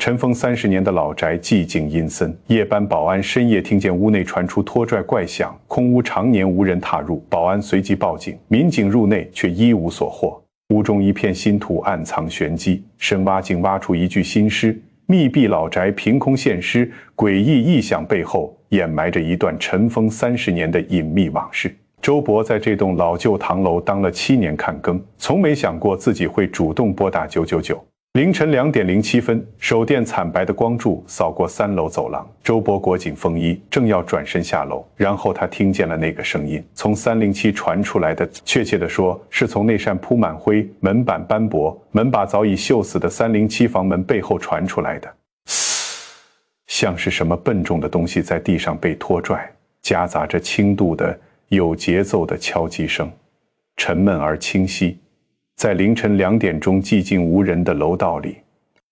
尘封30年的老宅寂静阴森，夜班保安深夜听见屋内传出拖拽怪响，空屋常年无人踏入，保安随即报警，民警入内却一无所获。屋中一片新土，暗藏玄机，深挖竟挖出一具新尸，密闭老宅凭空现尸，诡异异响背后掩埋着一段尘封30年的隐秘往事。周伯在这栋老旧唐楼当了7年看更，从没想过自己会主动拨打999。凌晨2点07分，手电惨白的光柱扫过3楼走廊，周伯裹紧风衣，正要转身下楼，然后他听见了那个声音，从307传出来的，确切地说，是从那扇铺满灰、门板斑驳、门把早已锈死的307房门背后传出来的，像是什么笨重的东西在地上被拖拽，夹杂着轻度的、有节奏的敲击声，沉闷而清晰。在凌晨2点钟寂静无人的楼道里，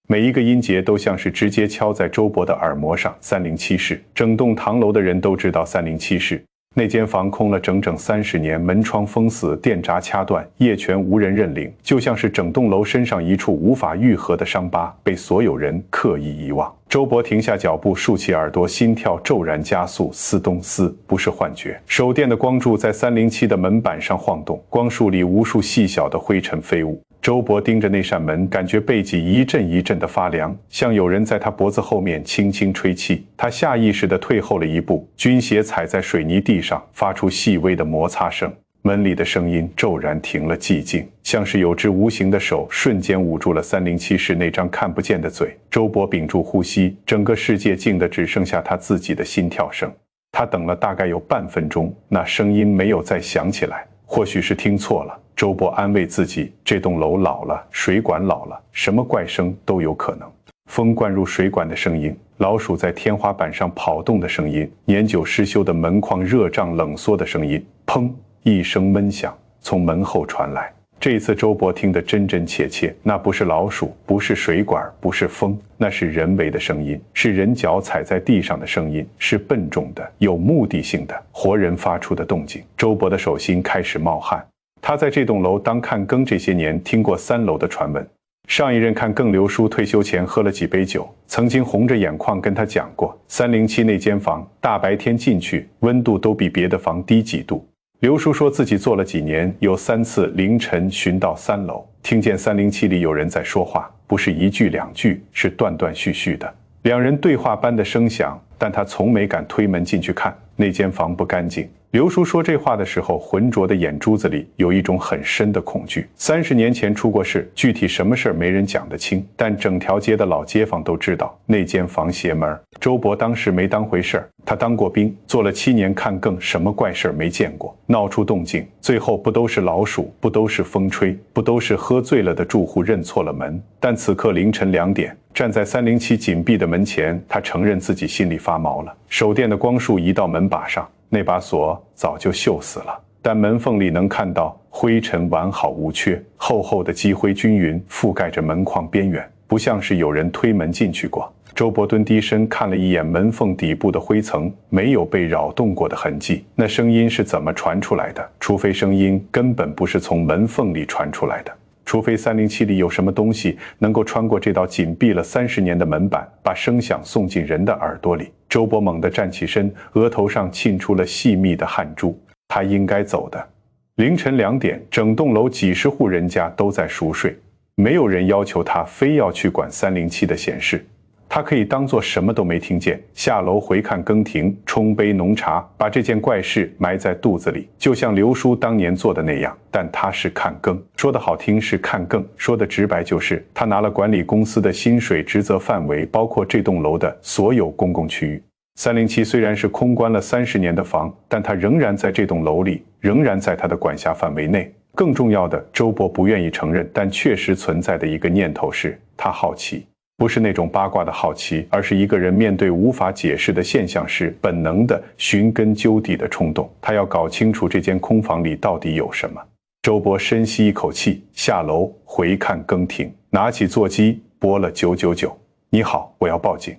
每一个音节都像是直接敲在周伯的耳膜上。307室，整栋唐楼的人都知道307室。那间房空了整整30年，门窗封死，电闸掐断，夜权无人认领，就像是整栋楼身上一处无法愈合的伤疤，被所有人刻意遗忘。周伯停下脚步，竖起耳朵，心跳骤然加速，嘶咚嘶，不是幻觉。手电的光柱在307的门板上晃动，光束里无数细小的灰尘飞舞。周伯盯着那扇门，感觉背脊一阵一阵的发凉，像有人在他脖子后面轻轻吹气。他下意识地退后了一步，军鞋踩在水泥地上，发出细微的摩擦声。门里的声音骤然停了，寂静，像是有只无形的手瞬间捂住了307室那张看不见的嘴。周伯屏住呼吸，整个世界静得只剩下他自己的心跳声。他等了大概有半分钟，那声音没有再响起来。或许是听错了，周伯安慰自己，这栋楼老了，水管老了，什么怪声都有可能。风灌入水管的声音，老鼠在天花板上跑动的声音，年久失修的门框热胀冷缩的声音，砰一声闷响从门后传来。这一次周伯听得真真切切，那不是老鼠，不是水管，不是风，那是人为的声音，是人脚踩在地上的声音，是笨重的、有目的性的、活人发出的动静。周伯的手心开始冒汗。他在这栋楼当看更这些年，听过3楼的传闻。上一任看更刘叔退休前喝了几杯酒，曾经红着眼眶跟他讲过，307那间房大白天进去，温度都比别的房低几度。刘叔说自己做了几年，有3次凌晨巡到3楼，听见307里有人在说话，不是1句2句，是断断续续的，两人对话般的声响，但他从没敢推门进去看，那间房不干净。刘叔说这话的时候，浑浊的眼珠子里有一种很深的恐惧。30年前出过事，具体什么事没人讲得清，但整条街的老街坊都知道那间房邪门。周伯当时没当回事儿，他当过兵，做了7年看更，什么怪事没见过。闹出动静，最后不都是老鼠，不都是风吹，不都是喝醉了的住户认错了门。但此刻凌晨2点，站在307紧闭的门前，他承认自己心里发毛了。手电的光束移到门把上，那把锁早就锈死了，但门缝里能看到灰尘完好无缺，厚厚的积灰均匀覆盖着门框边缘，不像是有人推门进去过。周伯蹲低身看了一眼门缝底部的灰层，没有被扰动过的痕迹。那声音是怎么传出来的？除非声音根本不是从门缝里传出来的，除非307里有什么东西能够穿过这道紧闭了30年的门板，把声响送进人的耳朵里。周伯猛地站起身，额头上沁出了细密的汗珠。他应该走的。凌晨2点，整栋楼几十户人家都在熟睡，没有人要求他非要去管307的闲事。他可以当作什么都没听见，下楼回看更亭，冲杯浓茶，把这件怪事埋在肚子里，就像刘叔当年做的那样。但他是看更，说的好听是看更，说的直白就是他拿了管理公司的薪水，职责范围包括这栋楼的所有公共区域。307虽然是空关了30年的房，但他仍然在这栋楼里，仍然在他的管辖范围内。更重要的，周伯不愿意承认，但确实存在的一个念头是，他好奇。不是那种八卦的好奇，而是一个人面对无法解释的现象时本能的寻根究底的冲动。他要搞清楚这间空房里到底有什么。周伯深吸一口气，下楼回看更亭，拿起座机拨了999。你好，我要报警。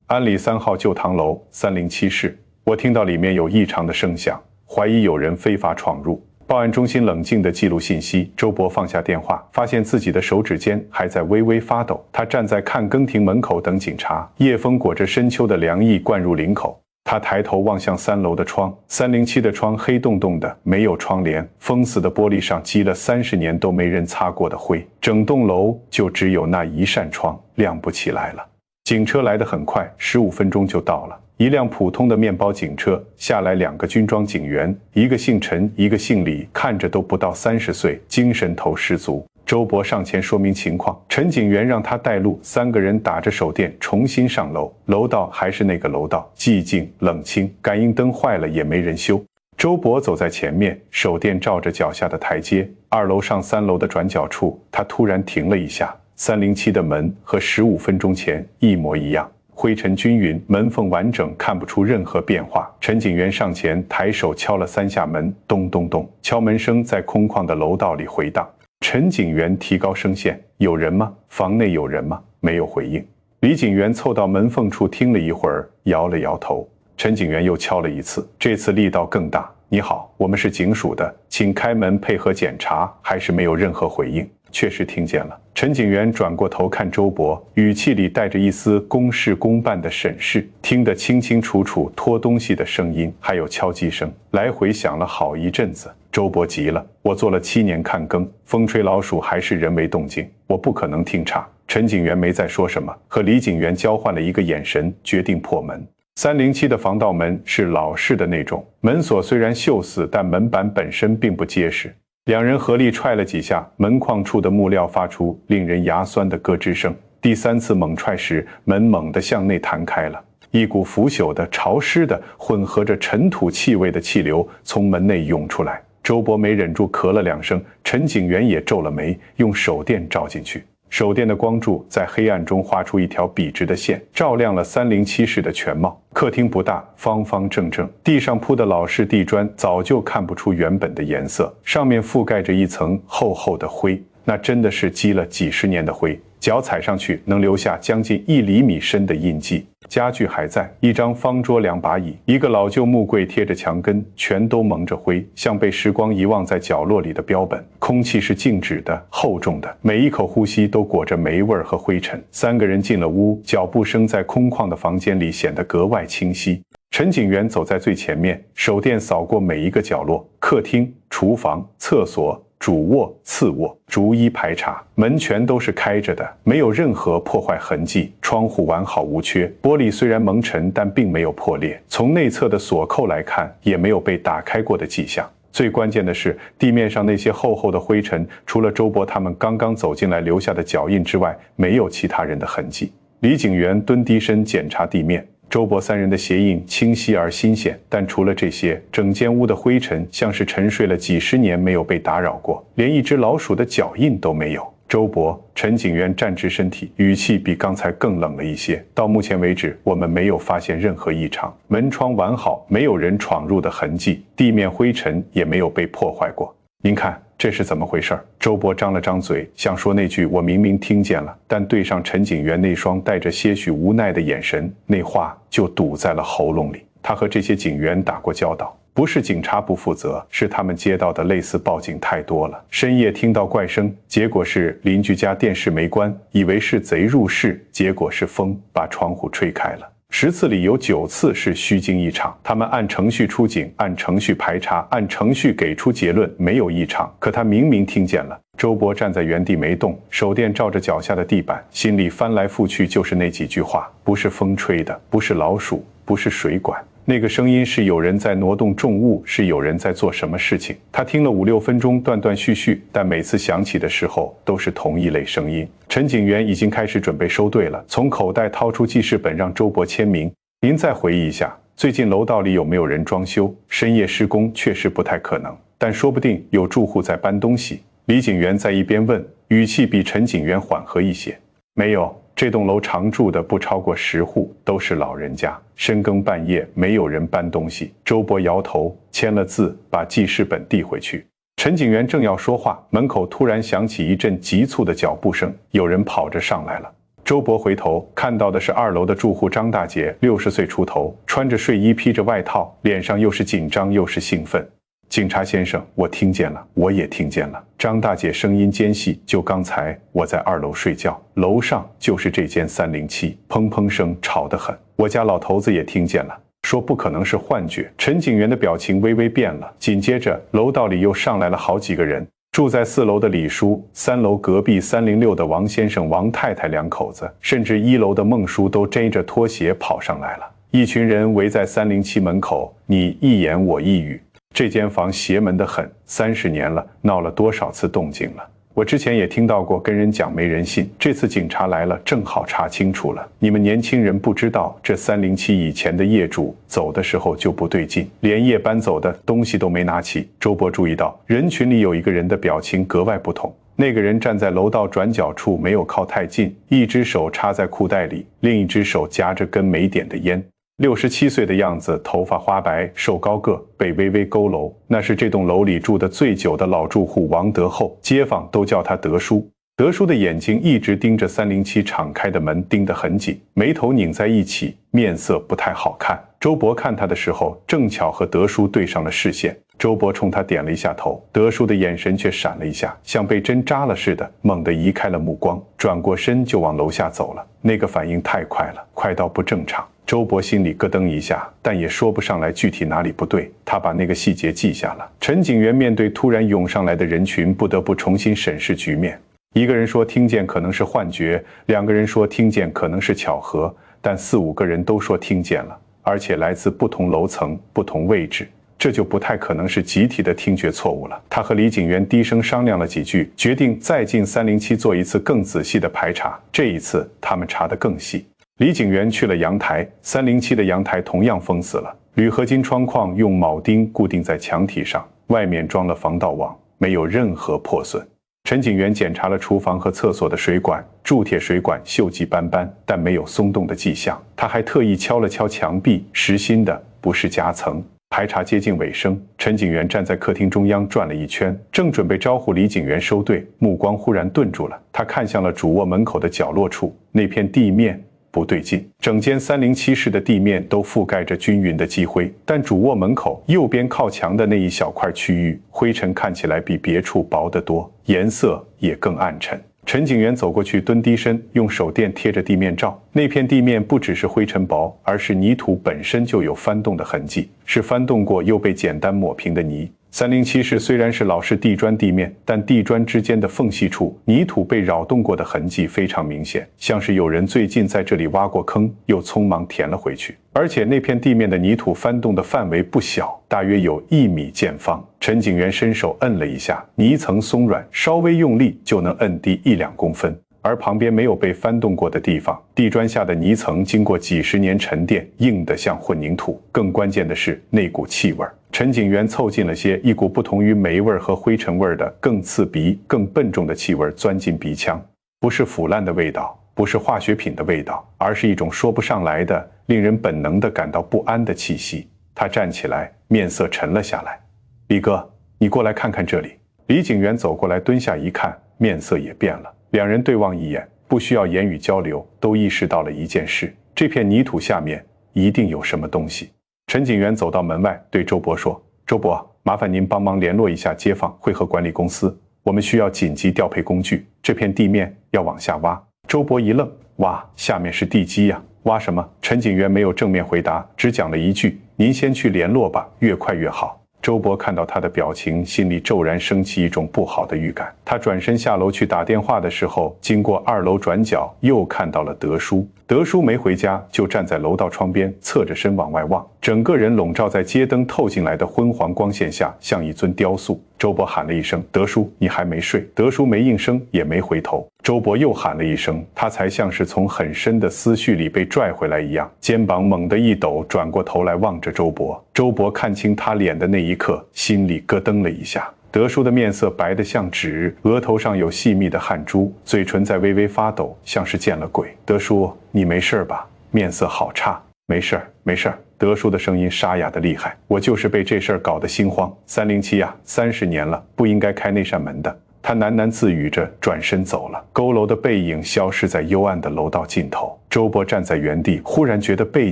安里3号旧唐楼307室，我听到里面有异常的声响，怀疑有人非法闯入。报案中心冷静地记录信息。周伯放下电话，发现自己的手指尖还在微微发抖。他站在看更亭门口等警察。夜风裹着深秋的凉意灌入领口。他抬头望向3楼的窗，307的窗黑洞洞的，没有窗帘，封死的玻璃上积了30年都没人擦过的灰。整栋楼就只有那一扇窗亮不起来了。警车来得很快，15分钟就到了。一辆普通的面包警车，下来2个军装警员，一个姓陈，一个姓李，看着都不到30岁，精神头十足。周伯上前说明情况，陈警员让他带路，3个人打着手电重新上楼。楼道还是那个楼道，寂静冷清，感应灯坏了也没人修。周伯走在前面，手电照着脚下的台阶。2楼上3楼的转角处，他突然停了一下。307的门和15分钟前一模一样，灰尘均匀，门缝完整，看不出任何变化。陈警员上前抬手敲了3下门，咚咚咚，敲门声在空旷的楼道里回荡。陈警员提高声线：“有人吗？房内有人吗？”没有回应。李警员凑到门缝处听了一会儿，摇了摇头。陈警员又敲了一次，这次力道更大。“你好，我们是警署的，请开门配合检查。”还是没有任何回应。确实听见了。陈警员转过头看周伯，语气里带着一丝公事公办的审视，听得清清楚楚拖东西的声音，还有敲击声，来回响了好一阵子。周伯急了：“我做了7年看更，风吹老鼠还是人为动静，我不可能听差。”陈警员没再说什么，和李警员交换了一个眼神，决定破门。307的防盗门是老式的那种，门锁虽然锈死，但门板本身并不结实。2人合力踹了几下，门框处的木料发出令人牙酸的咯吱声。第3次猛踹时，门猛地向内弹开了，一股腐朽的、潮湿的、混合着尘土气味的气流从门内涌出来。周伯没忍住咳了2声，陈警员也皱了眉，用手电照进去。手电的光柱在黑暗中画出一条笔直的线，照亮了307室的全貌。客厅不大，方方正正，地上铺的老式地砖早就看不出原本的颜色，上面覆盖着一层厚厚的灰，那真的是积了几十年的灰，脚踩上去能留下将近1厘米深的印记。家具还在，一张方桌2把椅，一个老旧木柜贴着墙根，全都蒙着灰，像被时光遗忘在角落里的标本。空气是静止的、厚重的，每一口呼吸都裹着霉味和灰尘。3个人进了屋，脚步声在空旷的房间里显得格外清晰。陈警员走在最前面，手电扫过每一个角落，客厅、厨房、厕所、主卧、次卧，逐一排查，门全都是开着的，没有任何破坏痕迹，窗户完好无缺，玻璃虽然蒙尘，但并没有破裂。从内侧的锁扣来看，也没有被打开过的迹象。最关键的是，地面上那些厚厚的灰尘，除了周伯他们刚刚走进来留下的脚印之外，没有其他人的痕迹。李警员蹲低身检查地面。周伯3人的鞋印清晰而新鲜，但除了这些，整间屋的灰尘像是沉睡了几十年没有被打扰过，连一只老鼠的脚印都没有。周伯、陈警员站直身体，语气比刚才更冷了一些。到目前为止，我们没有发现任何异常，门窗完好，没有人闯入的痕迹，地面灰尘也没有被破坏过。您看，这是怎么回事？周伯张了张嘴，想说那句我明明听见了，但对上陈警员那双带着些许无奈的眼神，那话就堵在了喉咙里。他和这些警员打过交道，不是警察不负责，是他们接到的类似报警太多了。深夜听到怪声，结果是邻居家电视没关，以为是贼入室，结果是风把窗户吹开了。10次里有9次是虚惊一场，他们按程序出警，按程序排查，按程序给出结论，没有异常。可他明明听见了。周伯站在原地没动，手电照着脚下的地板，心里翻来覆去就是那几句话：不是风吹的，不是老鼠，不是水管。那个声音是有人在挪动重物，是有人在做什么事情。他听了5、6分钟，断断续续，但每次响起的时候都是同一类声音。陈警员已经开始准备收队了，从口袋掏出记事本让周伯签名。您再回忆一下，最近楼道里有没有人装修？深夜施工确实不太可能，但说不定有住户在搬东西。李警员在一边问，语气比陈警员缓和一些。没有。这栋楼常住的不超过10户，都是老人家。深更半夜，没有人搬东西。周伯摇头，签了字，把记事本递回去。陈警员正要说话，门口突然响起一阵急促的脚步声，有人跑着上来了。周伯回头看到的是2楼的住户张大姐，60岁出头，穿着睡衣，披着外套，脸上又是紧张又是兴奋。警察先生，我听见了，我也听见了。张大姐声音尖细，就刚才我在2楼睡觉，楼上就是这间307，砰砰声吵得很。我家老头子也听见了，说不可能是幻觉。陈警员的表情微微变了，紧接着楼道里又上来了好几个人。住在4楼的李叔，3楼隔壁306的王先生、王太太两口子，甚至1楼的孟叔都背着拖鞋跑上来了。一群人围在307门口，你一言我一语。这间房邪门得很，30年了，闹了多少次动静了。我之前也听到过，跟人讲没人信，这次警察来了，正好查清楚了。你们年轻人不知道，这307以前的业主走的时候就不对劲，连夜搬走的东西都没拿齐。周伯注意到人群里有一个人的表情格外不同，那个人站在楼道转角处，没有靠太近，一只手插在裤袋里，另一只手夹着根没点的烟。67岁的样子，头发花白，瘦高个，背微微佝偻。那是这栋楼里住得最久的老住户王德厚，街坊都叫他德叔。德叔的眼睛一直盯着307敞开的门，盯得很紧，眉头拧在一起，面色不太好看。周伯看他的时候，正巧和德叔对上了视线。周伯冲他点了一下头，德叔的眼神却闪了一下，像被针扎了似的，猛地移开了目光，转过身就往楼下走了。那个反应太快了，快到不正常。周伯心里咯噔一下，但也说不上来具体哪里不对。他把那个细节记下了。陈警员面对突然涌上来的人群，不得不重新审视局面。一个人说听见可能是幻觉，2个人说听见可能是巧合，但4、5个人都说听见了，而且来自不同楼层、不同位置，这就不太可能是集体的听觉错误了。他和李警员低声商量了几句，决定再进307做一次更仔细的排查。这一次他们查得更细。李警员去了阳台，307的阳台同样封死了，铝合金窗框用铆钉固定在墙体上，外面装了防盗网，没有任何破损。陈警员检查了厨房和厕所的水管，铸铁水管锈迹斑斑，但没有松动的迹象。他还特意敲了敲墙壁，实心的，不是夹层。排查接近尾声，陈警员站在客厅中央转了一圈，正准备招呼李警员收队，目光忽然顿住了。他看向了主卧门口的角落处，那片地面不对劲，整间307室的地面都覆盖着均匀的积灰，但主卧门口右边靠墙的那一小块区域，灰尘看起来比别处薄得多，颜色也更暗沉。陈警员走过去，蹲低身，用手电贴着地面照。那片地面不只是灰尘薄，而是泥土本身就有翻动的痕迹，是翻动过又被简单抹平的泥。307室虽然是老式地砖地面，但地砖之间的缝隙处，泥土被扰动过的痕迹非常明显，像是有人最近在这里挖过坑，又匆忙填了回去。而且那片地面的泥土翻动的范围不小，大约有1米见方。陈警员伸手摁了一下，泥层松软，稍微用力就能摁低1、2公分。而旁边没有被翻动过的地方，地砖下的泥层经过几十年沉淀，硬得像混凝土。更关键的是那股气味。陈警员凑近了些，一股不同于霉味和灰尘味的更刺鼻、更笨重的气味钻进鼻腔，不是腐烂的味道，不是化学品的味道，而是一种说不上来的、令人本能地感到不安的气息。他站起来，面色沉了下来。李哥，你过来看看这里。李警员走过来，蹲下一看，面色也变了。2人对望一眼，不需要言语交流，都意识到了一件事：这片泥土下面一定有什么东西。陈警员走到门外，对周伯说：“周伯，麻烦您帮忙联络一下街坊会和管理公司，我们需要紧急调配工具，这片地面要往下挖。”周伯一愣：“挖？下面是地基呀，挖什么？”陈警员没有正面回答，只讲了一句：“您先去联络吧，越快越好。”周伯看到他的表情，心里骤然升起一种不好的预感。他转身下楼去打电话的时候，经过2楼转角，又看到了德叔。德叔没回家，就站在楼道窗边，侧着身往外望，整个人笼罩在街灯透进来的昏黄光线下，像一尊雕塑。周伯喊了一声：“德叔，你还没睡？”德叔没应声，也没回头。周伯又喊了一声，他才像是从很深的思绪里被拽回来一样，肩膀猛地一抖，转过头来望着周伯。周伯看清他脸的那一刻，心里咯噔了一下。德叔的面色白得像纸，额头上有细密的汗珠，嘴唇在微微发抖，像是见了鬼。德叔，你没事吧？面色好差。没事儿，没事儿。德叔的声音沙哑得厉害。我就是被这事儿搞得心慌。307呀，30年了，不应该开那扇门的。他喃喃自语着，转身走了。佝偻的背影消失在幽暗的楼道尽头。周伯站在原地，忽然觉得背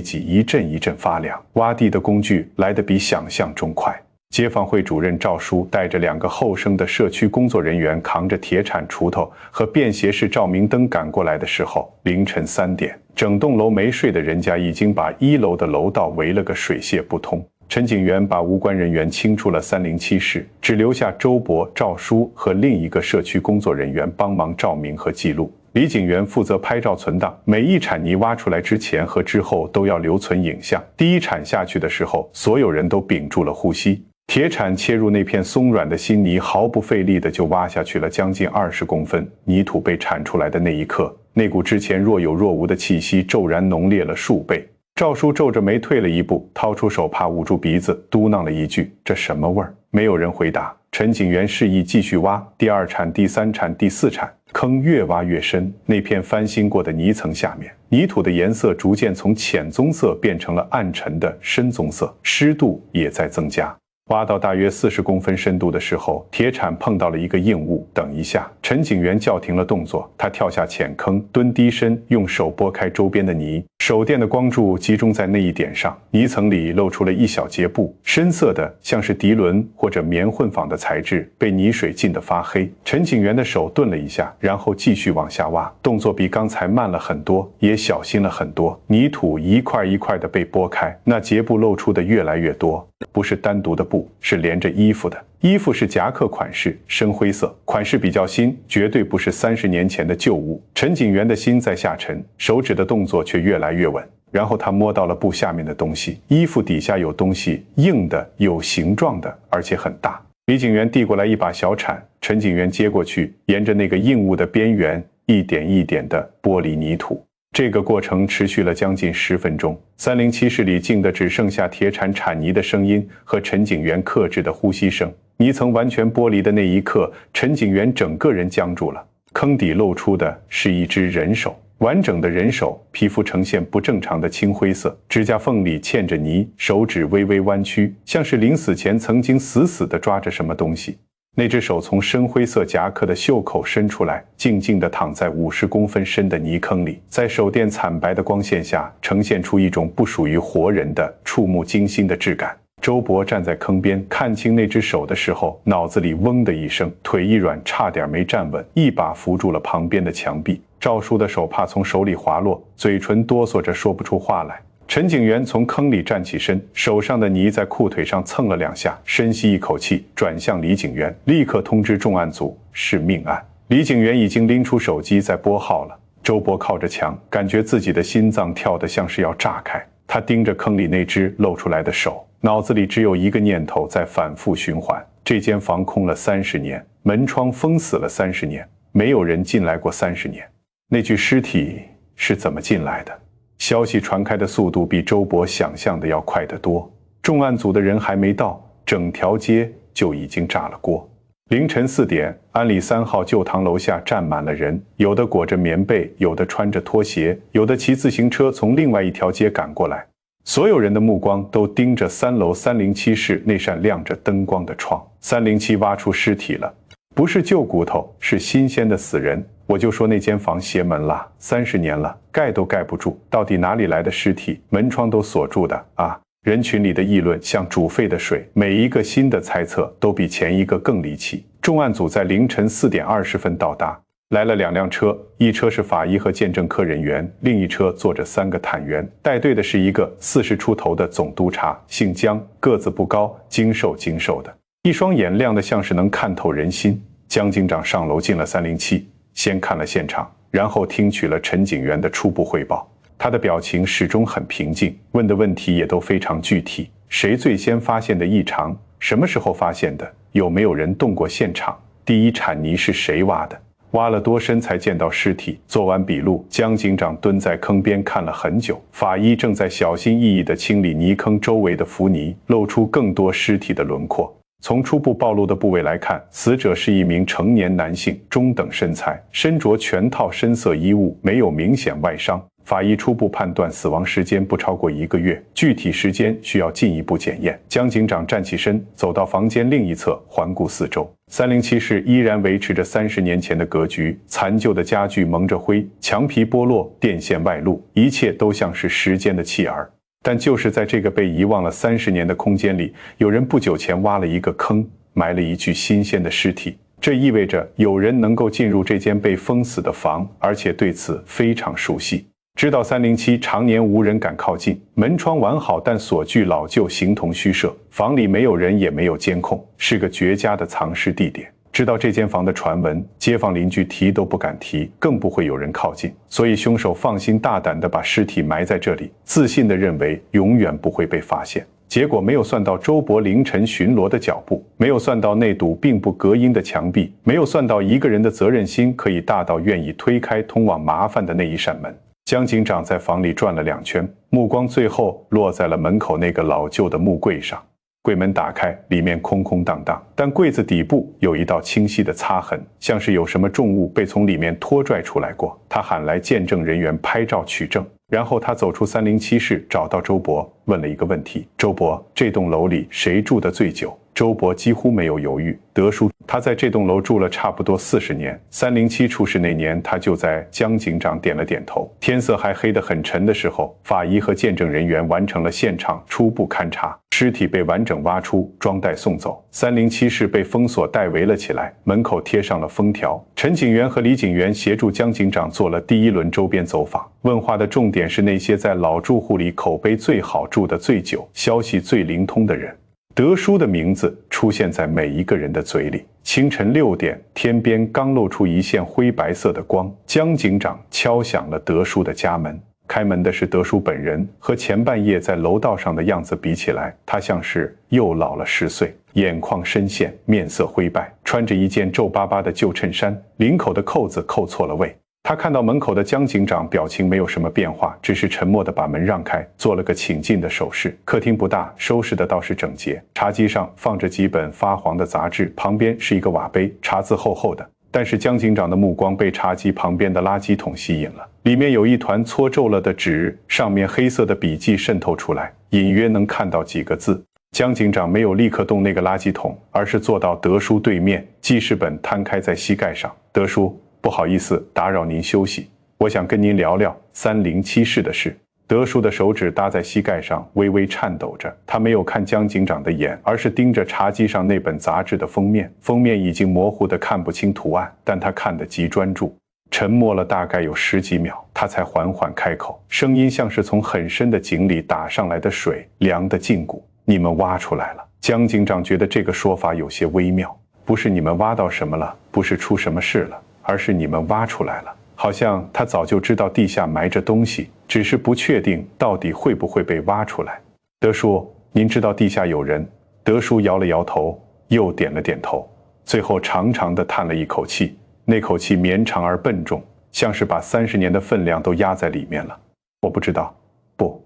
脊一阵一阵发凉。挖地的工具来得比想象中快。街坊会主任赵叔带着2个后生的社区工作人员，扛着铁铲、锄头和便携式照明灯赶过来的时候，凌晨3点，整栋楼没睡的人家已经把1楼的楼道围了个水泄不通。陈警员把无关人员清出了307室，只留下周伯、赵叔和另一个社区工作人员帮忙照明和记录。李警员负责拍照存档，每一铲泥挖出来之前和之后都要留存影像。第一铲下去的时候，所有人都屏住了呼吸。铁铲切入那片松软的新泥，毫不费力的就挖下去了将近20公分。泥土被铲出来的那一刻，那股之前若有若无的气息骤然浓烈了数倍。赵叔皱着眉退了一步，掏出手帕捂住鼻子，嘟囔了一句：“这什么味儿？”没有人回答。陈警员示意继续挖，第2铲、第3铲、第4铲，坑越挖越深。那片翻新过的泥层下面，泥土的颜色逐渐从浅棕色变成了暗沉的深棕色，湿度也在增加。挖到大约40公分深度的时候，铁铲碰到了一个硬物。等一下，陈警员叫停了动作，他跳下浅坑，蹲低身，用手拨开周边的泥。手电的光柱集中在那一点上，泥层里露出了一小截布，深色的，像是涤纶或者棉混纺的材质，被泥水浸得发黑。陈警员的手顿了一下，然后继续往下挖，动作比刚才慢了很多，也小心了很多。泥土一块一块的被拨开，那截布露出的越来越多。不是单独的布，是连着衣服的。衣服是夹克款式，深灰色，款式比较新，绝对不是30年前的旧物。陈警员的心在下沉，手指的动作却越来越稳。然后他摸到了布下面的东西，衣服底下有东西，硬的，有形状的，而且很大。李警员递过来一把小铲，陈警员接过去，沿着那个硬物的边缘，一点一点地剥离泥土。这个过程持续了将近10分钟，307室里静的只剩下铁铲铲泥的声音和陈警员克制的呼吸声。泥层完全剥离的那一刻，陈警员整个人僵住了。坑底露出的是一只人手，完整的人手，皮肤呈现不正常的青灰色，指甲缝里嵌着泥，手指微微弯曲，像是临死前曾经死死地抓着什么东西。那只手从深灰色夹克的袖口伸出来，静静地躺在50公分深的泥坑里，在手电惨白的光线下，呈现出一种不属于活人的触目惊心的质感。周伯站在坑边，看清那只手的时候，脑子里嗡的一声，腿一软，差点没站稳，一把扶住了旁边的墙壁。赵叔的手帕从手里滑落，嘴唇哆嗦着说不出话来。陈警员从坑里站起身，手上的泥在裤腿上蹭了2下，深吸一口气，转向李警员，立刻通知重案组，是命案。李警员已经拎出手机在拨号了。周伯靠着墙，感觉自己的心脏跳得像是要炸开。他盯着坑里那只露出来的手，脑子里只有一个念头在反复循环：这间房空了30年，门窗封死了30年，没有人进来过30年。那具尸体是怎么进来的？消息传开的速度比周伯想象的要快得多。重案组的人还没到，整条街就已经炸了锅。凌晨4点，安里3号旧堂楼下站满了人，有的裹着棉被，有的穿着拖鞋，有的骑自行车从另外一条街赶过来。所有人的目光都盯着3楼307室那扇亮着灯光的窗。307挖出尸体了，不是旧骨头，是新鲜的死人。我就说那间房邪门了，30年了，盖都盖不住，到底哪里来的尸体？门窗都锁住的啊！人群里的议论像煮沸的水，每一个新的猜测都比前一个更离奇。重案组在凌晨4点20分到达，来了2辆车，一车是法医和鉴证科人员，另一车坐着3个探员，带队的是一个40出头的总督察，姓姜，个子不高，精瘦的，一双眼亮得像是能看透人心。姜警长上楼进了307，先看了现场，然后听取了陈警员的初步汇报。他的表情始终很平静，问的问题也都非常具体。谁最先发现的异常？什么时候发现的？有没有人动过现场？第一铲泥是谁挖的？挖了多深才见到尸体？做完笔录，姜警长蹲在坑边看了很久。法医正在小心翼翼地清理泥坑周围的浮泥，露出更多尸体的轮廓。从初步暴露的部位来看，死者是一名成年男性，中等身材，身着全套深色衣物，没有明显外伤。法医初步判断死亡时间不超过1个月，具体时间需要进一步检验。姜警长站起身，走到房间另一侧，环顾四周。307室依然维持着30年前的格局，残旧的家具蒙着灰，墙皮剥落，电线外露，一切都像是时间的弃儿。但就是在这个被遗忘了30年的空间里，有人不久前挖了一个坑，埋了一具新鲜的尸体。这意味着有人能够进入这间被封死的房，而且对此非常熟悉。知道307常年无人敢靠近，门窗完好，但锁具老旧，形同虚设。房里没有人，也没有监控，是个绝佳的藏尸地点。知道这间房的传闻，街坊邻居提都不敢提，更不会有人靠近。所以凶手放心大胆地把尸体埋在这里，自信地认为永远不会被发现。结果没有算到周勃凌晨巡逻的脚步，没有算到那堵并不隔音的墙壁，没有算到一个人的责任心可以大到愿意推开通往麻烦的那一扇门。江警长在房里转了2圈，目光最后落在了门口那个老旧的木柜上。柜门打开，里面空空荡荡，但柜子底部有一道清晰的擦痕，像是有什么重物被从里面拖拽出来过。他喊来见证人员拍照取证，然后他走出307室，找到周勃，问了一个问题：周勃，这栋楼里谁住得最久？周勃几乎没有犹豫，德叔，他在这栋楼住了差不多40年。307出事那年，他就在。江警长点了点头。天色还黑得很沉的时候，法医和见证人员完成了现场初步勘查，尸体被完整挖出，装袋送走。307室被封锁带围了起来，门口贴上了封条。陈警员和李警员协助江警长做了第1轮周边走访，问话的重点是那些在老住户里口碑最好、住得最久、消息最灵通的人。德叔的名字出现在每一个人的嘴里。清晨6点，天边刚露出一线灰白色的光，江警长敲响了德叔的家门。开门的是德叔本人，和前半夜在楼道上的样子比起来，他像是又老了10岁，眼眶深陷，面色灰败，穿着一件皱巴巴的旧衬衫，领口的扣子扣错了位。他看到门口的江警长，表情没有什么变化，只是沉默地把门让开，做了个请进的手势。客厅不大，收拾的倒是整洁。茶几上放着几本发黄的杂志，旁边是一个瓦杯，茶渍厚厚的。但是江警长的目光被茶几旁边的垃圾桶吸引了，里面有一团搓皱了的纸，上面黑色的笔记渗透出来，隐约能看到几个字。江警长没有立刻动那个垃圾桶，而是坐到德叔对面，记事本摊开在膝盖上。德叔，不好意思打扰您休息，我想跟您聊聊307室的事。德叔的手指搭在膝盖上，微微颤抖着。他没有看江警长的眼，而是盯着茶几上那本杂志的封面。封面已经模糊得看不清图案，但他看得极专注。沉默了大概有10几秒，他才缓缓开口，声音像是从很深的井里打上来的水，凉得筋骨。你们挖出来了。江警长觉得这个说法有些微妙，不是你们挖到什么了，不是出什么事了，而是你们挖出来了。好像他早就知道地下埋着东西，只是不确定到底会不会被挖出来。德叔，您知道地下有人？德叔摇了摇头，又点了点头，最后长长的叹了一口气，那口气绵长而笨重，像是把30年的分量都压在里面了。我不知道，不，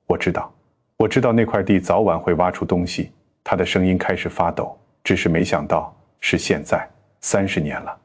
我知道，我知道那块地早晚会挖出东西。他的声音开始发抖，只是没想到是现在，30年了。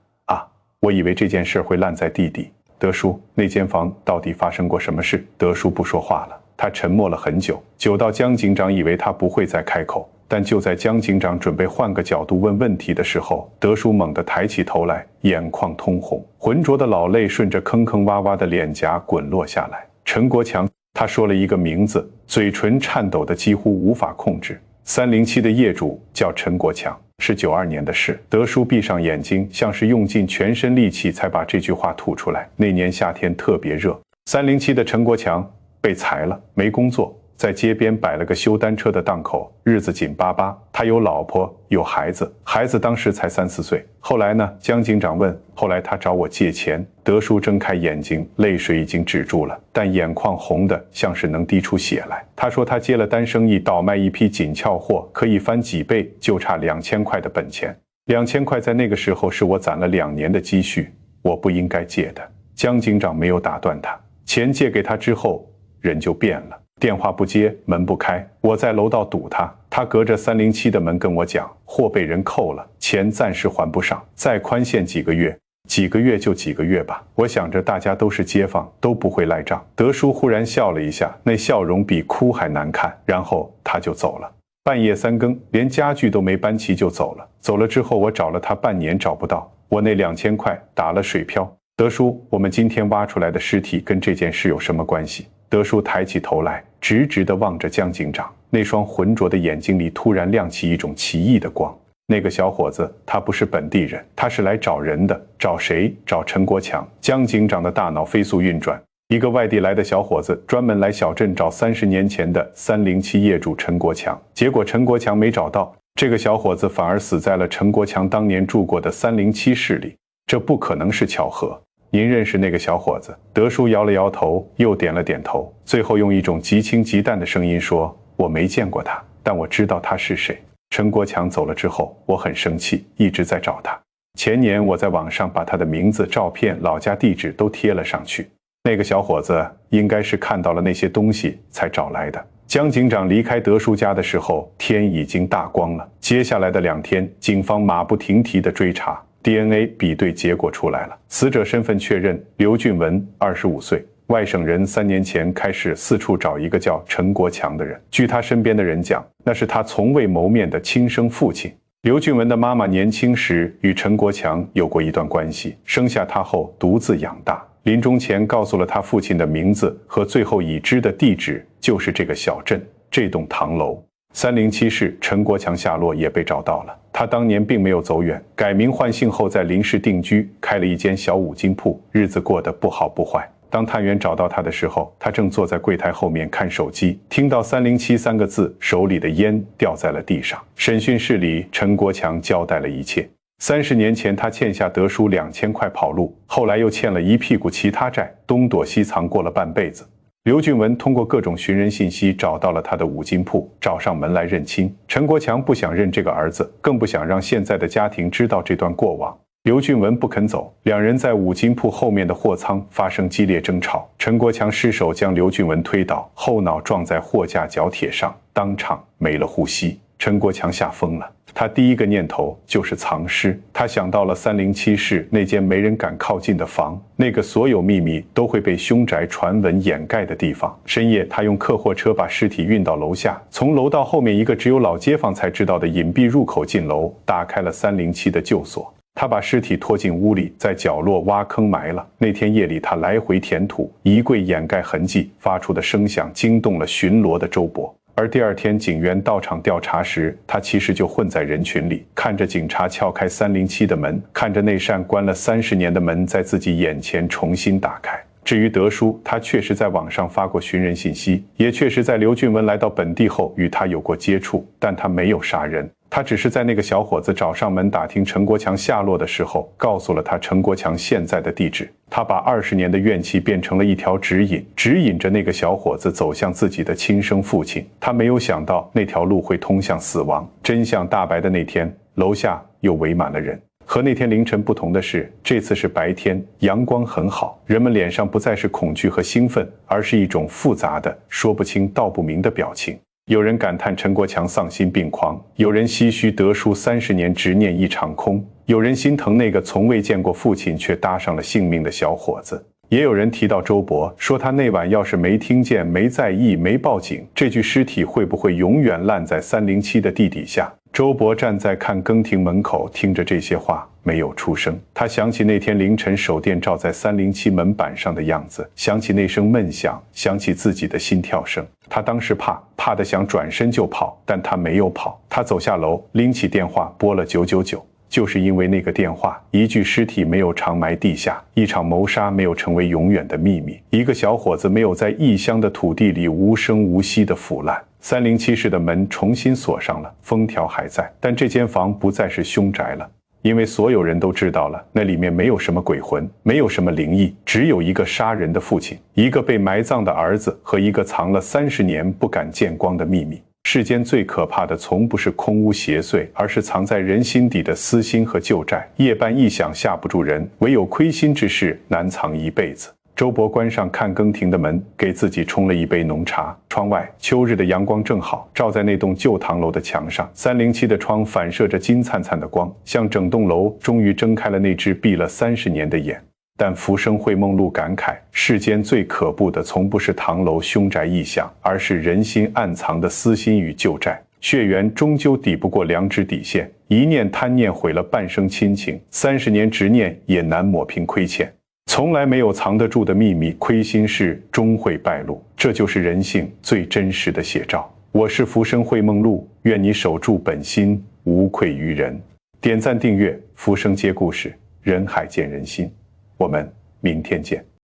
我以为这件事会烂在地底。德叔，那间房到底发生过什么事？德叔不说话了，他沉默了很久，久到江警长以为他不会再开口。但就在江警长准备换个角度问问题的时候，德叔猛地抬起头来，眼眶通红，浑浊的老泪顺着坑坑洼洼的脸颊滚落下来。陈国强，他说了一个名字，嘴唇颤抖得几乎无法控制。307的业主叫陈国强。是92年的事。德叔闭上眼睛，像是用尽全身力气才把这句话吐出来。那年夏天特别热。307的陈国强被裁了，没工作，在街边摆了个修单车的档口，日子紧巴巴。他有老婆，有孩子，孩子当时才3、4岁。后来呢？江警长问。后来他找我借钱。德叔睁开眼睛，泪水已经止住了，但眼眶红的像是能滴出血来。他说他接了单生意，倒卖一批紧俏货，可以翻几倍，就差2000块的本钱。2000块在那个时候是我攒了2年的积蓄，我不应该借的。江警长没有打断他。钱借给他之后，人就变了。电话不接，门不开，我在楼道堵他，他隔着307的门跟我讲，货被人扣了，钱暂时还不上，再宽限几个月，几个月就几个月吧。我想着大家都是街坊，都不会赖账。德叔忽然笑了一下，那笑容比哭还难看，然后他就走了。半夜3更，连家具都没搬齐就走了。走了之后，我找了他半年找不到，我那2000块打了水漂。德叔，我们今天挖出来的尸体跟这件事有什么关系？德叔抬起头来，直直地望着江警长，那双浑浊的眼睛里突然亮起一种奇异的光。那个小伙子，他不是本地人，他是来找人的。找谁？找陈国强。江警长的大脑飞速运转。一个外地来的小伙子，专门来小镇找30年前的307业主陈国强。结果陈国强没找到，这个小伙子反而死在了陈国强当年住过的307室里。这不可能是巧合。您认识那个小伙子？德叔摇了摇头，又点了点头，最后用一种极轻极淡的声音说：“我没见过他，但我知道他是谁。陈国强走了之后，我很生气，一直在找他。前年我在网上把他的名字、照片、老家地址都贴了上去。那个小伙子应该是看到了那些东西才找来的。”江警长离开德叔家的时候，天已经大光了。接下来的2天，警方马不停蹄地追查。DNA 比对结果出来了，死者身份确认刘俊文，25岁，外省人，3年前开始四处找一个叫陈国强的人。据他身边的人讲，那是他从未谋面的亲生父亲。刘俊文的妈妈年轻时与陈国强有过一段关系，生下他后独自养大。临终前告诉了他父亲的名字和最后已知的地址，就是这个小镇，这栋唐楼。307室陈国强下落也被找到了，他当年并没有走远，改名换姓后在临市定居，开了一间小五金铺，日子过得不好不坏。当探员找到他的时候，他正坐在柜台后面看手机，听到307三个字，手里的烟掉在了地上。审讯室里，陈国强交代了一切。30年前他欠下德叔2000块跑路，后来又欠了一屁股其他债，东躲西藏过了半辈子。刘俊文通过各种寻人信息找到了他的五金铺，找上门来认亲。陈国强不想认这个儿子，更不想让现在的家庭知道这段过往。刘俊文不肯走，两人在五金铺后面的货仓发生激烈争吵。陈国强失手将刘俊文推倒，后脑撞在货架角铁上，当场没了呼吸。陈国强吓疯了，他第一个念头就是藏尸。他想到了307室那间没人敢靠近的房，那个所有秘密都会被凶宅传闻掩盖的地方。深夜，他用客货车把尸体运到楼下，从楼道后面一个只有老街坊才知道的隐蔽入口进楼，打开了307的旧锁。他把尸体拖进屋里，在角落挖坑埋了。那天夜里，他来回填土，衣柜掩盖痕迹，发出的声响惊动了巡逻的周伯。而第二天警员到场调查时，他其实就混在人群里，看着警察撬开307的门，看着那扇关了30年的门在自己眼前重新打开。至于德叔，他确实在网上发过寻人信息，也确实在刘俊文来到本地后与他有过接触，但他没有杀人。他只是在那个小伙子找上门打听陈国强下落的时候，告诉了他陈国强现在的地址。他把20年的怨气变成了一条指引，指引着那个小伙子走向自己的亲生父亲。他没有想到那条路会通向死亡。真相大白的那天，楼下又围满了人。和那天凌晨不同的是，这次是白天，阳光很好，人们脸上不再是恐惧和兴奋，而是一种复杂的、说不清道不明的表情。有人感叹陈国强丧心病狂，有人唏嘘德叔30年执念一场空，有人心疼那个从未见过父亲却搭上了性命的小伙子。也有人提到周伯，说他那晚要是没听见、没在意、没报警，这具尸体会不会永远烂在307的地底下？周伯站在看更亭门口，听着这些话，没有出声。他想起那天凌晨手电照在307门板上的样子，想起那声闷响，想起自己的心跳声。他当时怕得想转身就跑，但他没有跑。他走下楼，拎起电话拨了999。就是因为那个电话，一具尸体没有长埋地下，一场谋杀没有成为永远的秘密，一个小伙子没有在异乡的土地里无声无息的腐烂。307室的门重新锁上了，封条还在，但这间房不再是凶宅了，因为所有人都知道了，那里面没有什么鬼魂，没有什么灵异，只有一个杀人的父亲，一个被埋葬的儿子和一个藏了30年不敢见光的秘密。世间最可怕的从不是空屋邪祟，而是藏在人心底的私心和旧债。夜半一响吓不住人，唯有亏心之事难藏一辈子。周伯关上看更亭的门，给自己冲了一杯浓茶。窗外秋日的阳光正好照在那栋旧唐楼的墙上，307的窗反射着金灿灿的光，像整栋楼终于睁开了那只闭了30年的眼。但浮生会梦露感慨，世间最可怖的从不是唐楼凶宅异象，而是人心暗藏的私心与旧债。血缘终究抵不过良知底线，一念贪念毁了半生亲情，30年执念也难抹平亏欠。从来没有藏得住的秘密，亏心事终会败露，这就是人性最真实的写照。我是浮生会梦露，愿你守住本心，无愧于人。点赞订阅，浮生皆故事，人海见人心。我们明天见。